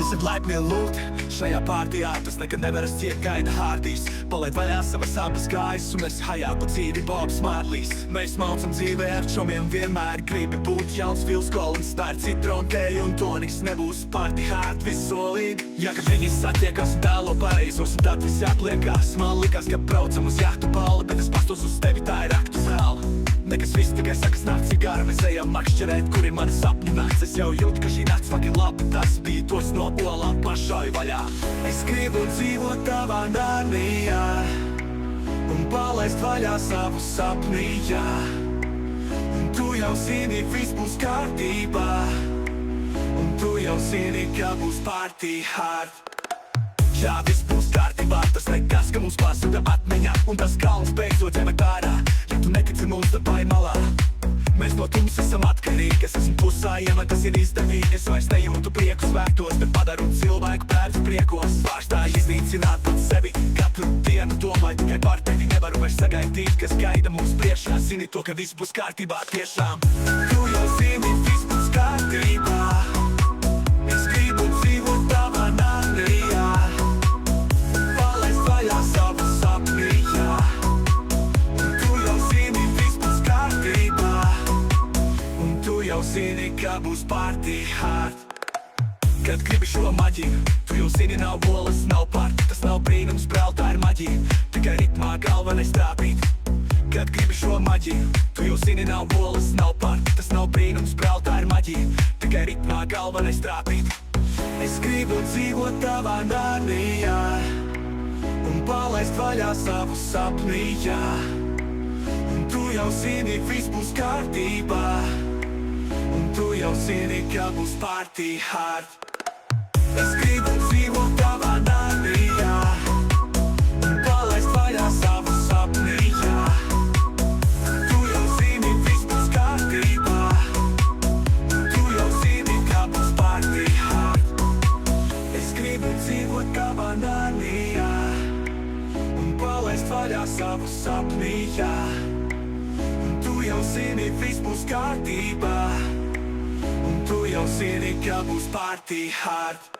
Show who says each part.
Speaker 1: Esi laipni lūgt šajā pārtījā, tas nekad nevaras ciet gaida hārdīs. Palaid vaļā savas abas kājas un esi hajā pa dzīvi Bobs Marlijs. Mēs maucam dzīvē ar čomiem vienmēr, gribi būt jauns Vils Kolins. Tā ir citrona, tēja un tonis, nebūs party hard, viss solīgi. Ja kad viņi satiekas un tēlo pareizos, un tad viss jāpliekās. Man likās, ka braucam uz jahtu balli, bet es pastos uz tevi, tā ir aktu zāle. Nekas viss tikai sakas nākt cigāra, mēs ejam makšķerēt, kur ir mana sapņu nakts. Es jau jūtu, ka šī nakts fucking labi, tas bija tos no olām pašai vaļā. Es gribu dzīvot tavā Narnijā un palaist vaļā savu sapnījā. Un tu jau zini, viss būs kārtībā, un tu jau zini, ka būs party hard. Jā, viss būs kārtībā, tas nekas, ka mums pasuda atmiņā, un tas kalns beidzot ņem ārā. Ja tu netici mums, tad pai malā. Mēs no tums esam atkarīgi, es esmu pusā, ja man tas ir izdevīgi. Es vairs nejūtu prieku svētos, bet padaru cilvēku pērts priekos. Pārstāju iznīcināt pat sevi, katru dienu domāju tikai par tevi. Nevaru vairs sagaidīt, kas gaida mums priekšā. Zini to, ka viss būs kārtībā tiešām. Tu jau zini, viss būs kārtībā. Es gribu dzīvot tavā Narnijā, palaist vaļā savu sapnījā. Un tu jau zini, viss būs kārtībā, un tu jau zini, ka būs party hard. Kad gribi šo maģiju, tu jau zini, nav bolas, nav party. Tas nav brīnums, brāl, tā ir maģija, tikai ritmā galvenais trāpīt. Kad gribi šo maģiju, tu jau zini, nav bolas, nav party. Tas nav brīnums, brāl, tā ir maģija, tikai ritmā galvenais trāpīt. Es gribu dzīvot tavā Narnijā un palaist vaļā savu sapnījā. Un tu jau zini, viss būs kārtībā, un tu jau zini, ka būs party hard. Es gribu dzīvot tavā Narnijā un palaist vaļā savu sapnījā. Tu jau zini, viss būs kārtībā, un tu jau zini, ka būs party hard. Es gribu dzīvot tavā Narnijā un palaist vaļā savu sapnījā. Un tu jau zini, viss būs kārtībā, un tu jau zini, ka būs party hard.